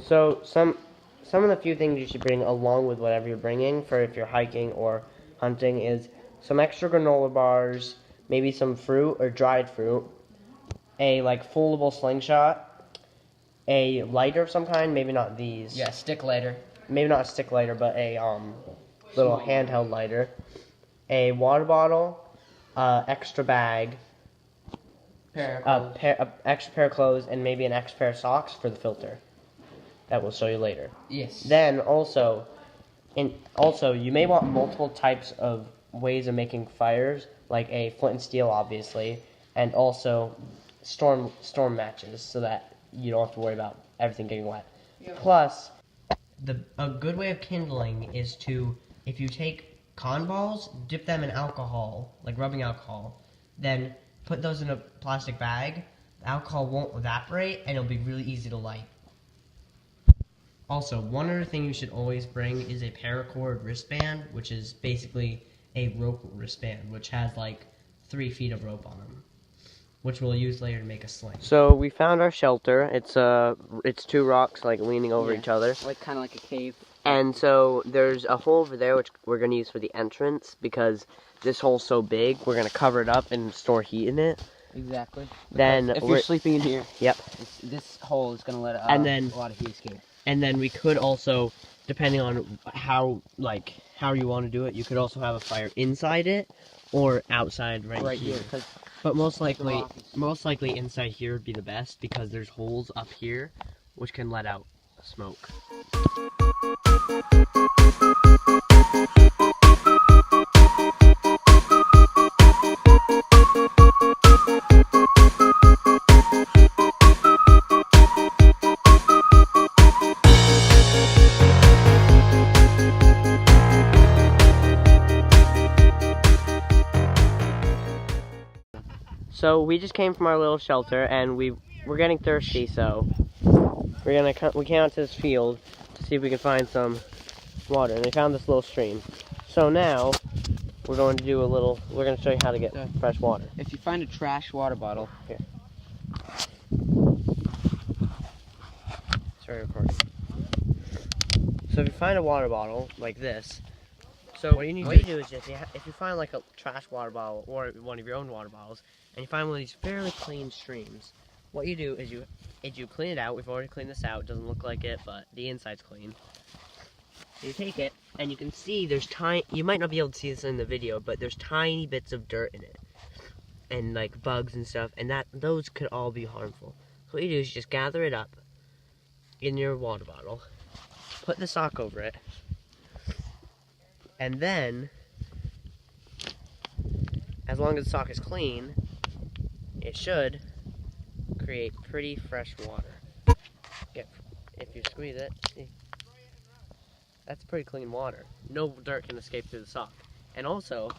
So some of the few things you should bring along with whatever you're bringing for if you're hiking or hunting is some extra granola bars, maybe some fruit or dried fruit, a like foldable slingshot, a lighter of some kind, maybe not these. Yeah, stick lighter. Maybe not a stick lighter, but a little handheld lighter, a water bottle, extra bag, extra pair of clothes, and maybe an extra pair of socks for the filter. That we'll show you later. Yes. Then also you may want multiple types of ways of making fires, like a flint and steel, obviously, and also storm matches, so that you don't have to worry about everything getting wet. Yeah. Plus, a good way of kindling is to, if you take cotton balls, dip them in alcohol, like rubbing alcohol, then put those in a plastic bag. The alcohol won't evaporate, and it'll be really easy to light. Also, one other thing you should always bring is a paracord wristband, which is basically a rope wristband, which has like 3 feet of rope on them, which we'll use later to make a sling. So we found our shelter. It's 2 rocks like leaning over each other, like kind of like a cave. And so there's a hole over there which we're going to use for the entrance because this hole's so big. We're going to cover it up and store heat in it. Exactly. Then if you're sleeping in here, yep, this hole is going to let a lot of heat escape. And then we could also, depending on how you want to do it, you could also have a fire inside it or outside right here. But most likely inside here would be the best because there's holes up here which can let out smoke. So we just came from our little shelter and we're getting thirsty, so we came out to this field to see if we can find some water, and we found this little stream. So now we're going to show you how to get fresh water. If you find a trash water bottle, here. Sorry, recording. So if you find a water bottle like this, so what you need to do is if you find like a trash water bottle or one of your own water bottles, and you find one of these fairly clean streams, what you do is you clean it out. We've already cleaned this out. It doesn't look like it, but the inside's clean. You take it, and you can see there's you might not be able to see this in the video, but there's tiny bits of dirt in it, and like bugs and stuff, and those could all be harmful. So what you do is you just gather it up in your water bottle, put the sock over it, and then, as long as the sock is clean, it should create pretty fresh water. If you squeeze it, see, that's pretty clean water. No dirt can escape through the sock. And also,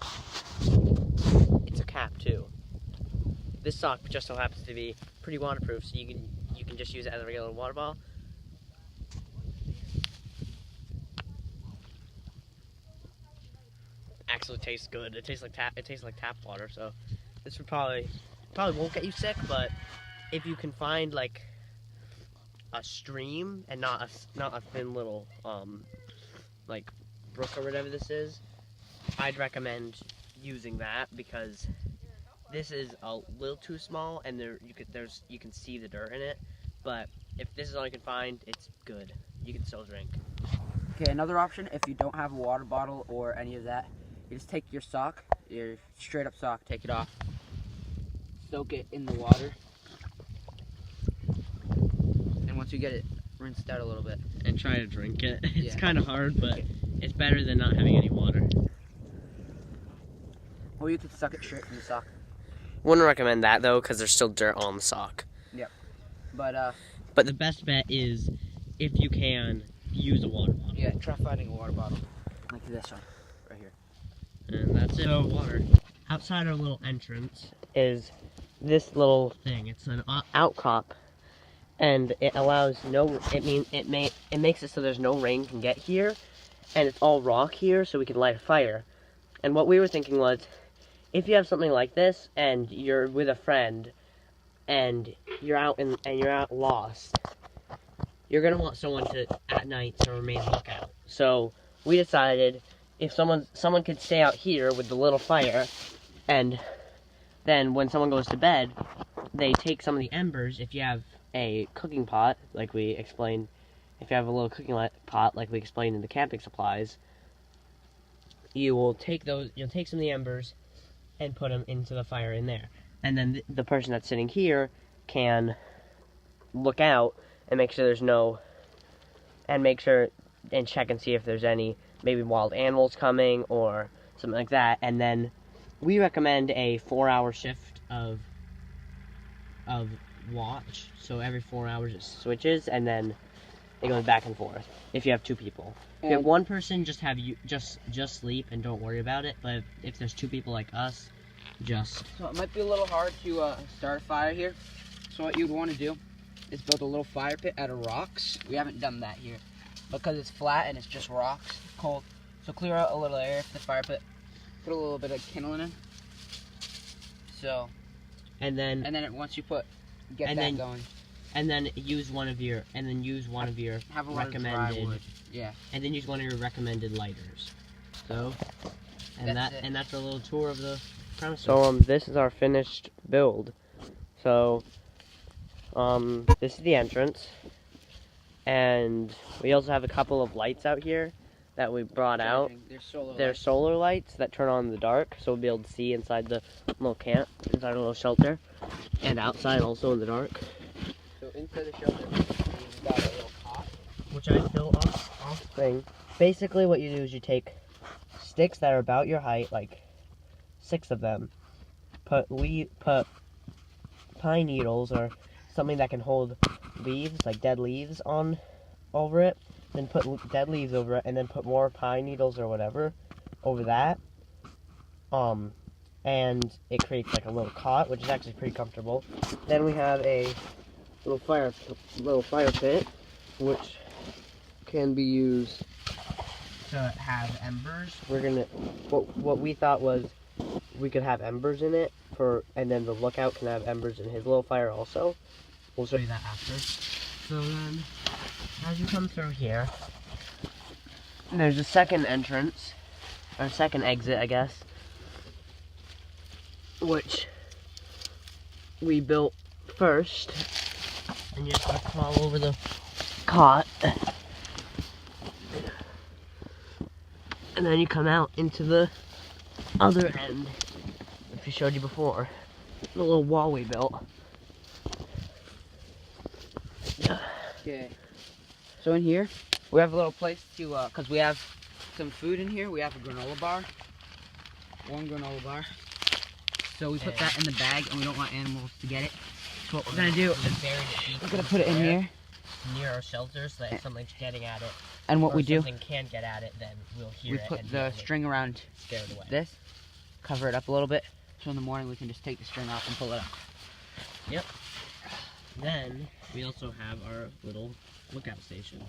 it's a cap too. This sock just so happens to be pretty waterproof, so you can just use it as a regular water bottle. Actually tastes good. It tastes like tap water, so this would probably won't get you sick, but if you can find like a stream and not a thin little like brook or whatever this is, I'd recommend using that because this is a little too small and you can see the dirt in it. But if this is all you can find, it's good. You can still drink. Okay, another option, if you don't have a water bottle or any of that, you just take your sock, your straight up sock, take it off, soak it in the water, and once you get it rinsed out a little bit, and try to drink it. It's kind of hard, but it's better than not having any water. Or you could suck it straight from the sock. Wouldn't recommend that though, because there's still dirt on the sock. Yep. But the best bet is, if you can, use a water bottle. Yeah, try finding a water bottle like this one right here. And that's it. So water. Outside our little entrance is this little thing. It's an outcrop, and it allows it makes it so there's no rain can get here, and it's all rock here, so we can light a fire. And what we were thinking was, if you have something like this and you're with a friend and you're out lost, you're gonna want someone to at night to remain lookout. So we decided if someone could stay out here with the little fire, and then when someone goes to bed, they take some of the embers. If you have a cooking pot, like we explained, if you have a little cooking pot, like we explained in the camping supplies, you'll take some of the embers and put them into the fire in there. And then the person that's sitting here can look out and make sure there's no, and check and see if there's any maybe wild animals coming or something like that. And then we recommend a 4-hour shift of watch. So every 4 hours it switches, and then it goes back and forth if you have 2 people. If you have 1 person, just sleep and don't worry about it. But if there's 2 people like us, So it might be a little hard to start a fire here. So what you'd want to do is build a little fire pit out of rocks. We haven't done that here because it's flat and it's just rocks, cold. So clear out a little area for the fire pit. Put a little bit of kindling in. So. And then once you get that going. And then use one of your Have a recommended. wood. Yeah. And then use one of your recommended lighters. So. And that's a little tour of the premises. So this is our finished build. So this is the entrance, and we also have a couple of lights out here that we brought out. They're solar lights that turn on in the dark, so we'll be able to see inside the little camp, inside a little shelter, and outside also in the dark. So inside the shelter, we've got a little cot, which I built off thing. Basically, what you do is you take sticks that are about your height, like 6 of them. Put pine needles or something that can hold leaves, like dead leaves, over it. Then put dead leaves over it, and then put more pine needles or whatever over that. And it creates like a little cot, which is actually pretty comfortable. Then we have a little fire pit, which can be used to have embers. What we thought was we could have embers in it and then the lookout can have embers in his little fire also. We'll show you that after. So then, as you come through here, there's a second entrance, or second exit, I guess, which we built first. And you just gotta crawl over the cot. And then you come out into the other end, which we showed you before. The little wall we built. Okay. So in here, we have a little place to, because we have some food in here. We have a granola bar. 1 granola bar. So we put that in the bag, and we don't want animals to get it. So what we're going to do is we're going to put it in here. Near our shelter, so that if something's getting at it, and what or we do, something can get at it, then we'll hear it. We put the string around this, cover it up a little bit, so in the morning we can just take the string off and pull it up. Yep. Then we also have our little lookout station.